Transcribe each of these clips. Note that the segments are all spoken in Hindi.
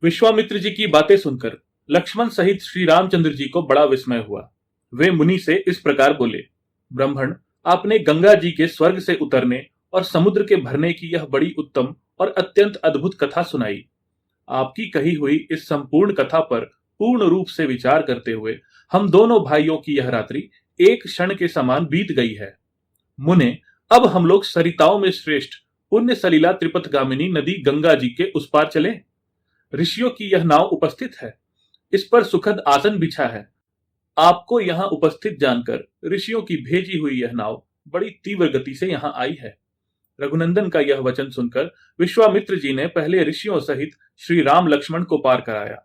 विश्वामित्र जी की बातें सुनकर लक्ष्मण सहित श्री रामचंद्र जी को बड़ा विस्मय हुआ। वे मुनि से इस प्रकार बोले, ब्राह्मण, आपने गंगा जी के स्वर्ग से उतरने और समुद्र के भरने की यह बड़ी उत्तम और अत्यंत अद्भुत कथा सुनाई। आपकी कही हुई इस संपूर्ण कथा पर पूर्ण रूप से विचार करते हुए हम दोनों भाइयों की यह रात्रि एक क्षण के समान बीत गई है। मुने, अब हम लोग सरिताओं में श्रेष्ठ पुण्य सलिला त्रिपथगामिनी नदी गंगा जी के उस पार चले। ऋषियों की यह नाव उपस्थित है, इस पर सुखद आसन बिछा है। आपको यहाँ उपस्थित जानकर ऋषियों की भेजी हुई यह नाव बड़ी तीव्र गति से यहाँ आई है। रघुनंदन का यह वचन सुनकर विश्वामित्र जी ने पहले ऋषियों सहित श्री राम लक्ष्मण को पार कराया।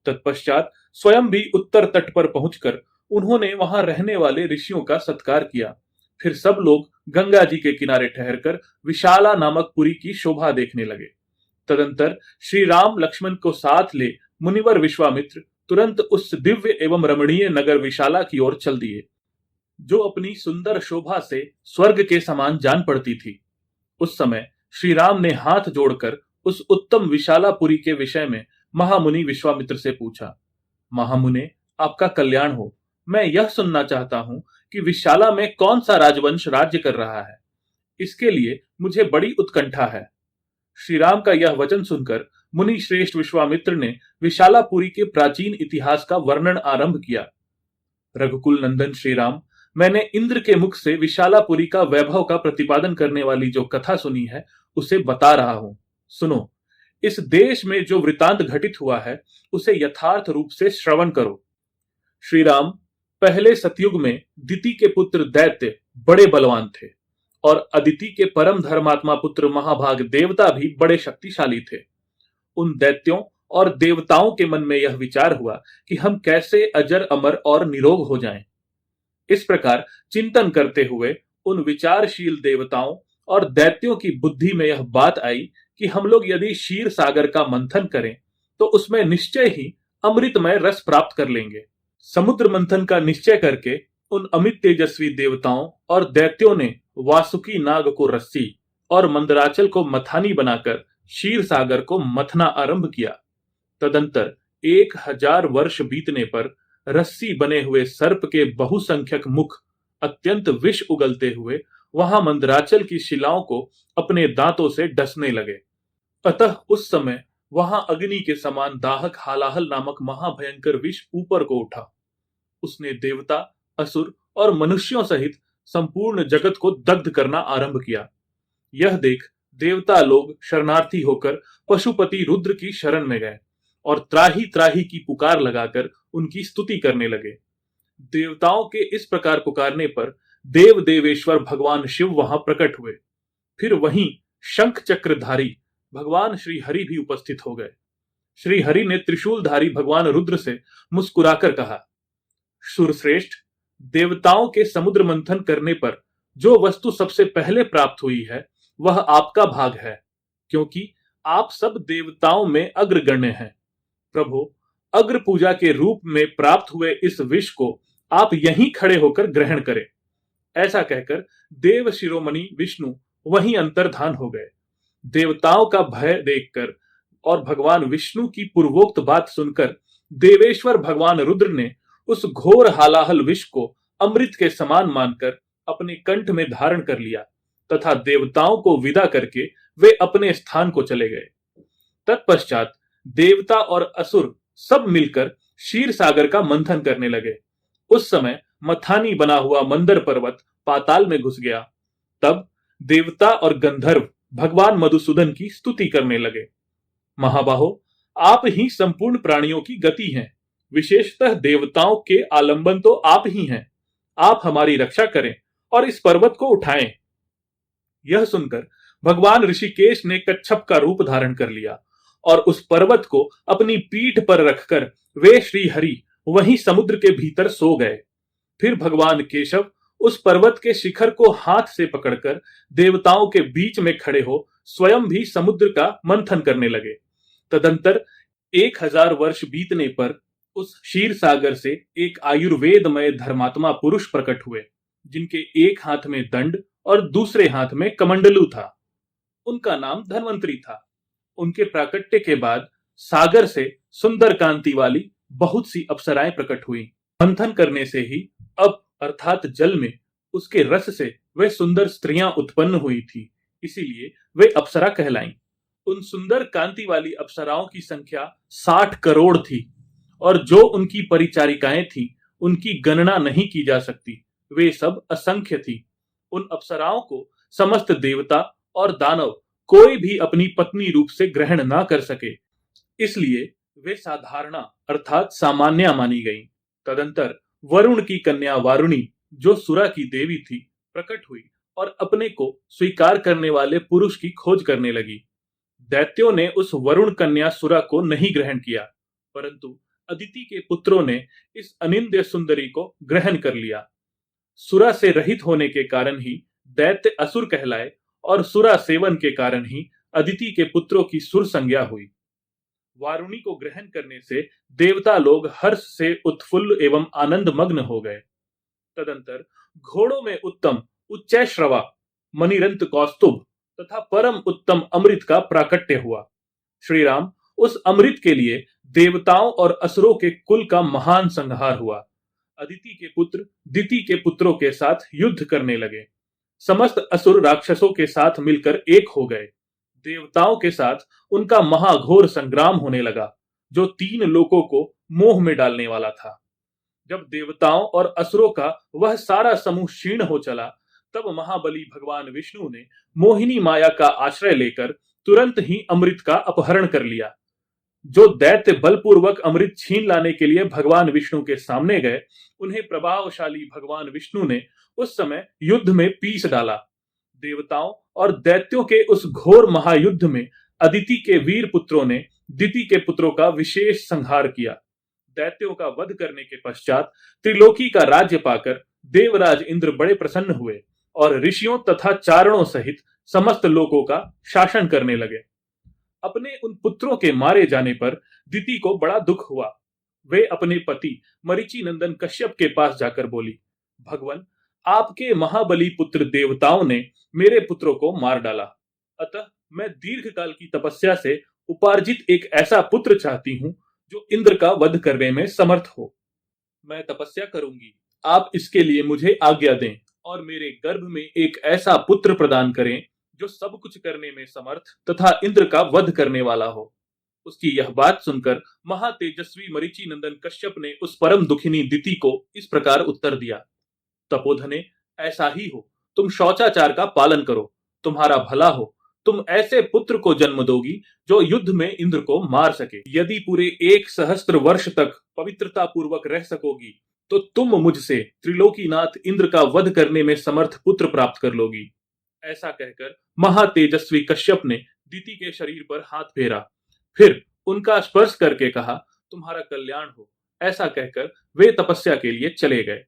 तत्पश्चात स्वयं भी उत्तर तट पर पहुंचकर उन्होंने वहां रहने वाले ऋषियों का सत्कार किया। फिर सब लोग गंगा जी के किनारे ठहरकर विशाला नामक पुरी की शोभा देखने लगे। तदंतर श्री राम लक्ष्मण को साथ ले मुनिवर विश्वामित्र तुरंत उस दिव्य एवं रमणीय नगर विशाला की ओर चल दिए, जो अपनी सुंदर शोभा से स्वर्ग के समान जान पड़ती थी। उस समय श्री राम ने हाथ जोड़कर उस उत्तम विशालापुरी के विषय में महामुनि विश्वामित्र से पूछा। महामुने, आपका कल्याण हो। मैं यह सुनना चाहता हूं कि विशाला में कौन सा राजवंश राज्य कर रहा है। इसके लिए मुझे बड़ी उत्कंठा है। श्री राम का यह वचन सुनकर मुनि श्रेष्ठ विश्वामित्र ने विशालापुरी के प्राचीन इतिहास का वर्णन आरंभ किया। रघुकुल नंदन श्री राम, मैंने इंद्र के मुख से विशालापुरी का वैभव का प्रतिपादन करने वाली जो कथा सुनी है उसे बता रहा हूं। सुनो, इस देश में जो वृतांत घटित हुआ है उसे यथार्थ रूप से श्रवण करो। श्री राम, पहले सतयुग में दिति के पुत्र दैत्य बड़े बलवान थे और अदिति के परम धर्मात्मा पुत्र महाभाग देवता भी बड़े शक्तिशाली थे। उन दैत्यों और देवताओं के मन में यह विचार हुआ कि हम कैसे अजर अमर और निरोग हो जाएं। इस प्रकार चिंतन करते हुए उन विचारशील देवताओं और दैत्यों की बुद्धि में यह बात आई कि हम लोग यदि क्षीर सागर का मंथन करें तो उसमें निश्चय ही अमृतमय रस प्राप्त कर लेंगे। समुद्र मंथन का निश्चय करके उन अमित तेजस्वी देवताओं और दैत्यों ने वासुकी नाग को रस्सी और मंदराचल को मथानी बनाकर क्षीर सागर को मथना आरंभ किया। तदंतर 1000 वर्ष बीतने पर रस्सी बने हुए सर्प के बहुसंख्यक मुख अत्यंत विष उगलते हुए वहां मंदराचल की शिलाओं को अपने दांतों से डसने लगे। अतः उस समय वहां अग्नि के समान दाहक हालाहल नामक महाभयंकर विष ऊपर को उठा। उसने देवता, असुर और मनुष्यों सहित संपूर्ण जगत को दग्ध करना आरंभ किया। यह देख देवता लोग शरणार्थी होकर पशुपति रुद्र की शरण में गए और त्राही त्राही की पुकार लगाकर उनकी स्तुति करने लगे। देवताओं के इस प्रकार पुकारने पर देव देवेश्वर भगवान शिव वहां प्रकट हुए। फिर वहीं शंख चक्रधारी भगवान श्री हरि भी उपस्थित हो गए। श्री हरि ने त्रिशूलधारी भगवान रुद्र से मुस्कुराकर कहा, सुरश्रेष्ठ, देवताओं के समुद्र मंथन करने पर जो वस्तु सबसे पहले प्राप्त हुई है वह आपका भाग है, क्योंकि आप सब देवताओं में अग्रगण्य हैं। प्रभु, अग्र पूजा के रूप में प्राप्त हुए इस विष को आप यहीं खड़े होकर ग्रहण करें। ऐसा कहकर देव शिरोमणि विष्णु वहीं अंतर्धान हो गए। देवताओं का भय देखकर और भगवान विष्णु की पूर्वोक्त बात सुनकर देवेश्वर भगवान रुद्र ने उस घोर हालाहल विष को अमृत के समान मानकर अपने कंठ में धारण कर लिया तथा देवताओं को विदा करके वे अपने स्थान को चले गए। तत्पश्चात देवता और असुर सब मिलकर क्षीर सागर का मंथन करने लगे। उस समय मथानी बना हुआ मंदर पर्वत पाताल में घुस गया। तब देवता और गंधर्व भगवान मधुसूदन की स्तुति करने लगे। महाबाहो, आप ही संपूर्ण प्राणियों की गति हैं, विशेषतः देवताओं के आलंबन तो आप ही हैं। आप हमारी रक्षा करें और इस पर्वत को उठाएं। यह सुनकर भगवान ऋषिकेश ने कच्छप का रूप धारण कर लिया और उस पर्वत को अपनी पीठ पर रखकर वे श्री हरि वहीं समुद्र के भीतर सो गए। फिर भगवान केशव उस पर्वत के शिखर को हाथ से पकड़कर देवताओं के बीच में खड़े हो स्वयं भी समुद्र का मंथन करने लगे। तदंतर 1000 वर्ष बीतने पर उस क्षीर सागर से एक आयुर्वेदमय धर्मात्मा पुरुष प्रकट हुए, जिनके एक हाथ में दंड और दूसरे हाथ में कमंडलू था। उनका नाम धन्वंतरी था। उनके प्राकट्य के बाद सागर से सुंदर कांति वाली बहुत सी अप्सराएं प्रकट हुई। मंथन करने से ही अब अर्थात जल में उसके रस से वे सुंदर स्त्रियां उत्पन्न हुई थी, इसीलिए वे अप्सरा कहलाईं। उन सुंदर कांति वाली अप्सराओं की संख्या 60 करोड़ थी और जो उनकी परिचारिकाएं थीं, उनकी गणना नहीं की जा सकती। वे सब असंख्य थी। उन अप्सराओं को समस्त देवता और दानव कोई भी अपनी पत्नी रूप से ग्रहण ना कर सके, इसलिए वे साधारणा अर्थात सामान्य मानी गईं। तदंतर वरुण की कन्या वारुणी, जो सुरा की देवी थी, प्रकट हुई और अपने को स्वीकार करने वाले पुरुष की खोज करने लगी। दैत्यों ने उस वरुण कन्या सुरा को नहीं ग्रहण किया, परंतु अदिति के पुत्रों ने इस अनिंद्य सुंदरी को ग्रहण कर लिया। सुरा से रहित होने के कारण ही दैत्य असुर कहलाए और सुरा सेवन के कारण ही अदिति के पुत्रों की सुर संज्ञा हुई। वारुणी को ग्रहण करने से देवता लोग हर्ष से उत्फुल्ल एवं आनंद मग्न हो गए। तदंतर घोड़ों में उत्तम उच्चैश्रवा, मणिरंत कौस्तुभ तथा परम उत्तम अमृत का प्राकट्य हुआ। श्री राम उस अमृत के लिए देवताओं और असुरों के कुल का महान संहार हुआ। अदिति के पुत्र दिति के पुत्रों के साथ युद्ध करने लगे। समस्त असुर राक्षसों के साथ मिलकर एक हो गए। देवताओं के साथ उनका महाघोर संग्राम होने लगा, जो 3 लोकों को मोह में डालने वाला था। जब देवताओं और असुरों का वह सारा समूह क्षीण हो चला, तब महाबली भगवान विष्णु ने मोहिनी माया का आश्रय लेकर तुरंत ही अमृत का अपहरण कर लिया। जो दैत्य बलपूर्वक अमृत छीन लाने के लिए भगवान विष्णु के सामने गए, उन्हें प्रभावशाली भगवान विष्णु ने उस समय युद्ध में पीस डाला। देवताओं और दैत्यों के उस घोर महायुद्ध में अदिति के वीर पुत्रों ने दिति के पुत्रों का विशेष संहार किया। दैत्यों का वध करने के पश्चात त्रिलोकी का राज्य पाकर देवराज इंद्र बड़े प्रसन्न हुए और ऋषियों तथा चारणों सहित समस्त लोकों का शासन करने लगे। अपने उन पुत्रों के मारे जाने पर दिति को बड़ा दुख हुआ। वे अपने पति मरीचि नंदन कश्यप के पास जाकर बोली, भगवान, आपके महाबली पुत्र देवताओं ने मेरे पुत्रों को मार डाला, अतः मैं दीर्घ काल की तपस्या से उपार्जित एक ऐसा पुत्र चाहती हूं जो इंद्र का वध करने में समर्थ हो। मैं तपस्या करूंगी, आप इसके लिए मुझे आज्ञा दें और मेरे गर्भ में एक ऐसा पुत्र प्रदान करें जो सब कुछ करने में समर्थ तथा इंद्र का वध करने वाला हो। उसकी यह बात सुनकर महातेजस्वी मरीचि नंदन कश्यप ने उस परम दुखिनी दिति को इस प्रकार उत्तर दिया, तपोधने, ऐसा ही हो, तुम शौचाचार का पालन करो, तुम्हारा भला हो। तुम ऐसे पुत्र को जन्म दोगी जो युद्ध में इंद्र को मार सके। यदि पूरे 1 सहस्त्र वर्ष तक पवित्रता पूर्वक रह सकोगी तो तुम मुझसे त्रिलोकीनाथ इंद्र का वध करने में समर्थ पुत्र प्राप्त कर लोगी। ऐसा कहकर महातेजस्वी कश्यप ने दिति के शरीर पर हाथ फेरा, फिर उनका स्पर्श करके कहा, तुम्हारा कल्याण हो। ऐसा कहकर वे तपस्या के लिए चले गए।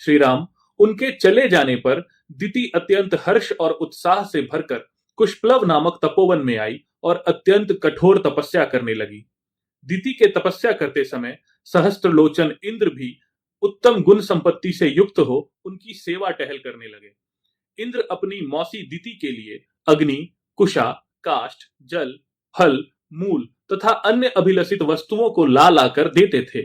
श्री राम उनके चले जाने पर दिति अत्यंत हर्ष और उत्साह से भरकर कुशप्लव नामक तपोवन में आई और अत्यंत कठोर तपस्या करने लगी। दिति के तपस्या करते समय सहस्त्रलोचन इंद्र भी उत्तम गुण संपत्ति से युक्त हो उनकी सेवा टहल करने लगे। इंद्र अपनी मौसी दिति के लिए अग्नि, कुशा, काष्ठ, जल, फल, मूल तथा अन्य अभिलषित वस्तुओं को ला लाकर देते थे।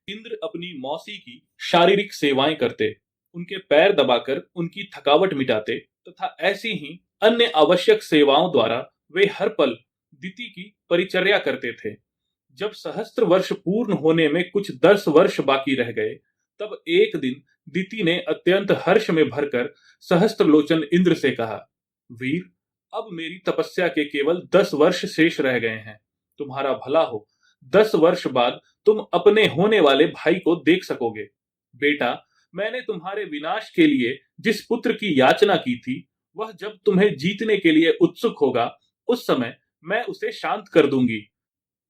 इंद्र अपनी मौसी की शारीरिक सेवाएं करते, उनके पैर दबाकर उनकी थकावट मिटाते तथा ऐसी ही अन्य आवश्यक सेवाओं द्वारा वे हर पल दिति की परिचर्या करते थे। जब सहस्त्र वर्ष पूर्ण होने में कुछ 10 वर्ष बाकी रह गए, तब एक दिन दिति ने अत्यंत हर्ष में भरकर सहस्त्रलोचन इंद्र से कहा, वीर, अब मेरी तपस्या के केवल 10 वर्ष शेष रह गए हैं। तुम्हारा भला हो, 10 वर्ष बाद तुम अपने होने वाले भाई को देख सकोगे। बेटा, मैंने तुम्हारे विनाश के लिए जिस पुत्र की याचना की थी, वह जब तुम्हें जीतने के लिए उत्सुक होगा, उस समय मैं उसे शांत कर दूंगी।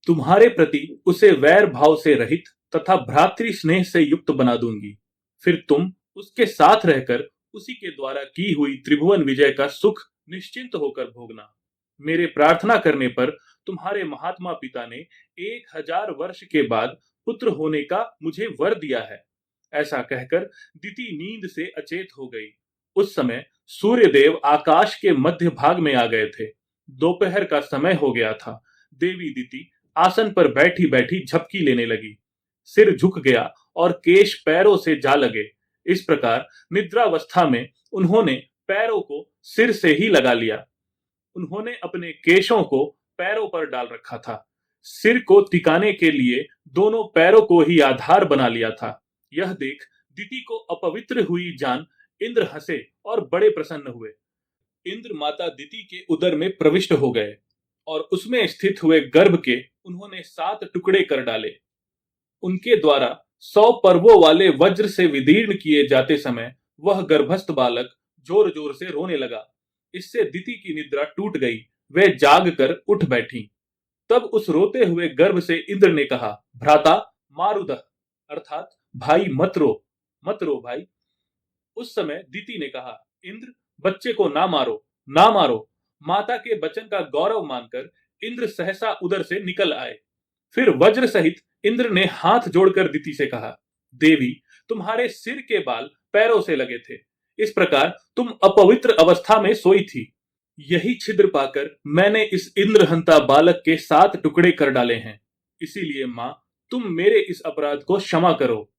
तुम्हारे प्रति उसे वैर भाव से रहित तथा भ्रातृ स्नेह से युक्त बना दूंगी। फिर तुम उसके साथ रहकर उसी के द्वारा की हुई त्रिभुवन विजय का सुख निश्चिंत होकर भोगना। मेरे प्रार्थना करने पर तुम्हारे महात्मा पिता ने 1000 वर्ष के बाद पुत्र होने का मुझे वर दिया है। ऐसा कहकर दिति नींद से अचेत हो गई। उस समय सूर्यदेव आकाश के मध्य भाग में आ गए थे। दोपहर का समय हो गया था। देवी दिति आसन पर बैठी बैठी झपकी लेने लगी। सिर झुक गया और केश पैरों से जा लगे। इस प्रकार निद्रावस्था में उन्होंने पैरों को सिर से ही लगा लिया। उन्होंने अपने केशों को पैरों पर डाल रखा था। सिर को टिकाने के लिए दोनों पैरों को ही आधार बना लिया था। यह देख दिति को अपवित्र हुई जान इंद्र हंसे और बड़े प्रसन्न हुए। इंद्र माता दिति के उदर में प्रविष्ट हो गए और उसमें स्थित हुए गर्भ के उन्होंने 7 टुकड़े कर डाले। उनके द्वारा 100 पर्वों वाले वज्र से विदीर्ण किए जाते समय वह गर्भस्थ बालक जोर जोर से रोने लगा। इससे दिति की निद्रा टूट गई। वह जाग कर उठ बैठी। तब उस रोते हुए गर्भ से इंद्र ने कहा, भ्राता मारुदह, अर्थात भाई मत रो भाई। उस समय दिति ने कहा, इंद्र, बच्चे को ना मारो, ना मारो। माता के वचन का गौरव मानकर इंद्र सहसा उदर से निकल आए। फिर वज्र सहित इंद्र ने हाथ जोड़कर दिति से कहा, देवी, तुम्हारे सिर के बाल पैरों से लगे थे, इस प्रकार तुम अपवित्र अवस्था में सोई थी। यही छिद्र पाकर मैंने इस इंद्रहंता बालक के 7 टुकड़े कर डाले हैं। इसीलिए मां, तुम मेरे इस अपराध को क्षमा करो।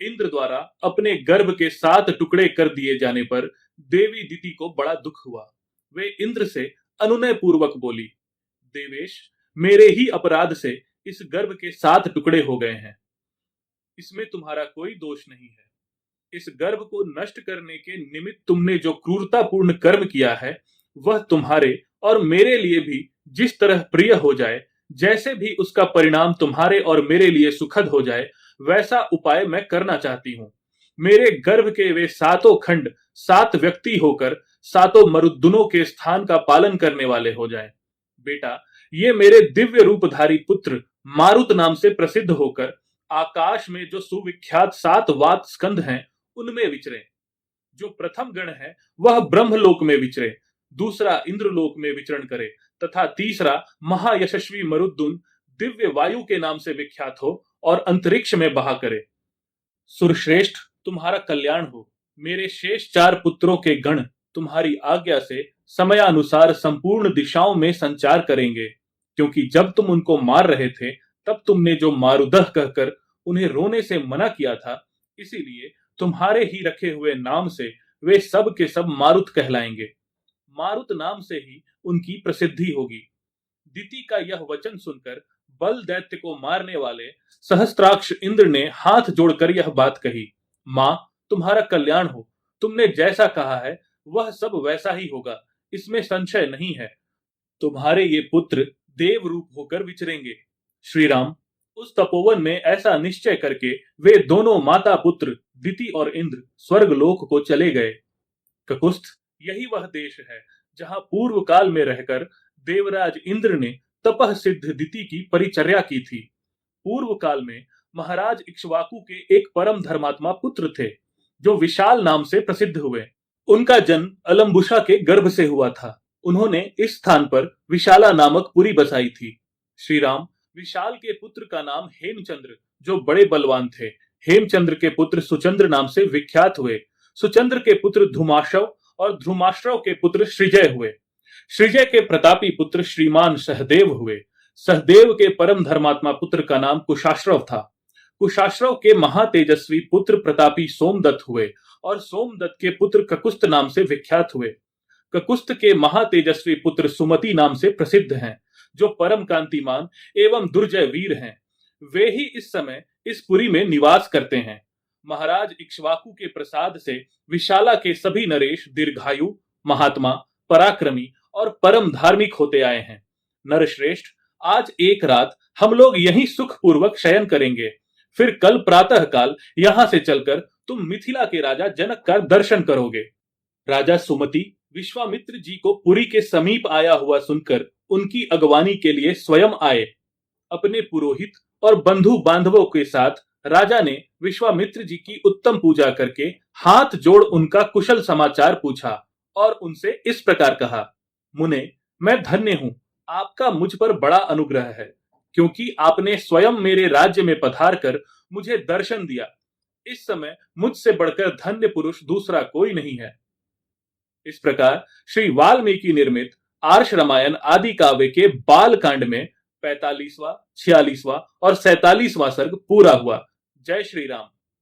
इंद्र द्वारा अपने गर्भ के 7 टुकड़े कर दिए जाने पर देवी दिति को बड़ा दुख हुआ। वे इंद्र से अनुनय पूर्वक बोली, देवेश, मेरे ही अपराध से इस गर्भ के 7 टुकड़े हो गए हैं। इसमें तुम्हारा कोई दोष नहीं है। इस गर्भ को नष्ट करने के निमित्त तुमने जो क्रूरतापूर्ण कर्म किया है, वह तुम्हारे और मेरे लिए भी जिस तरह प्रिय हो जाए, जैसे भी उसका परिणाम तुम्हारे और मेरे लिए सुखद हो जाए, वैसा उपाय मैं करना चाहती हूँ। मेरे गर्भ के वे 7 खंड 7 व्यक्ति होकर 7 मरुद्दुनों के स्थान का पालन करने वाले हो जाएं। बेटा, ये मेरे दिव्य रूपधारी पुत्र मारुत नाम से प्रसिद्ध होकर आकाश में जो सुविख्यात 7 वात स्कंध हैं, उनमें विचरे। जो प्रथम गण है वह ब्रह्मलोक में विचरे, दूसरा इंद्रलोक में विचरण करे तथा तीसरा महायशस्वी मरुद्दुन दिव्य वायु के नाम से विख्यात हो और अंतरिक्ष में बहा करे। सुरश्रेष्ठ, तुम्हारा कल्याण हो। मेरे शेष 4 पुत्रों के गण तुम्हारी आज्ञा से समयानुसार संपूर्ण दिशाओं में संचार करेंगे, क्योंकि जब तुम उनको मार रहे थे तब तुमने जो मारुदह कहकर उन्हें रोने से मना किया था, इसीलिए तुम्हारे ही रखे हुए नाम से वे सब के सब मारुत कहलाएंगे। मारुत नाम से ही उनकी प्रसिद्धि होगी। दिति का यह वचन सुनकर बल दैत्य को मारने वाले सहस्त्राक्ष इंद्र ने हाथ जोड़कर यह बात कही, मां, तुम्हारा कल्याण हो। तुमने जैसा कहा है वह सब वैसा ही होगा, इसमें संशय नहीं है। तुम्हारे ये पुत्र देव रूप होकर विचरेंगे। श्री राम, उस तपोवन में ऐसा निश्चय करके वे दोनों माता पुत्र दिति और इंद्र स्वर्ग लोक को चले गए। ककुस्थ, यही वह देश है जहां पूर्व काल में रहकर देवराज इंद्र ने तपह सिद्ध दिति की परिचर्या की थी। पूर्व काल में महाराज इक्ष्वाकु के एक परम धर्मात्मा पुत्र थे, जो विशाल नाम से प्रसिद्ध हुए। उनका जन्म अलम्बुसा के गर्भ से हुआ था। उन्होंने इस स्थान पर विशाला नामक पुरी बसाई थी। श्री राम, विशाल के पुत्र का नाम हेमचंद्र, जो बड़े बलवान थे। हेमचंद्र के पुत्र सुचंद्र नाम से विख्यात हुए। सुचंद्र के पुत्र धुमाश्रव और धुमाश्रव के पुत्र सृजय हुए। सृजय के प्रतापी पुत्र श्रीमान सहदेव हुए। सहदेव के परम धर्मात्मा पुत्र का नाम कुशाश्रव था। कुशाश्रव के महातेजस्वी पुत्र प्रतापी सोमदत्त हुए और सोमदत्त के पुत्र ककुस्थ नाम से विख्यात हुए। ककुस्थ के महातेजस्वी पुत्र सुमति नाम से प्रसिद्ध हैं, जो परम कांतिमान एवं दुर्जय वीर हैं। वे ही इस समय इस पुरी में निवास करते हैं। महाराज इक्ष्वाकु के प्रसाद से विशाला के सभी नरेश दीर्घायु, महात्मा, पराक्रमी और परम धार्मिक होते आए हैं। नरश्रेष्ठ, आज एक रात हम लोग यहीं सुखपूर्वक शयन करेंगे। फिर कल प्रातः काल यहां से चलकर तुम मिथिला के राजा जनक का दर्शन करोगे। राजा सुमति विश्वामित्र जी को पुरी के समीप आया हुआ सुनकर उनकी अगवानी के लिए स्वयं आए। अपने पुरोहित और बंधु बांधवों के साथ राजा ने विश्वामित्र जी की उत्तम पूजा करके हाथ जोड़ उनका कुशल समाचार पूछा और उनसे इस प्रकार कहा, मुने, मैं धन्य हूं। आपका मुझ पर बड़ा अनुग्रह है, क्योंकि आपने स्वयं मेरे राज्य में पधार कर मुझे दर्शन दिया। इस समय मुझसे बढ़कर धन्य पुरुष दूसरा कोई नहीं है। इस प्रकार श्री वाल्मीकि निर्मित आर्ष रामायण आदि काव्य के बाल कांड में 45वां, 46वां और 47वां सर्ग पूरा हुआ। जय श्री राम।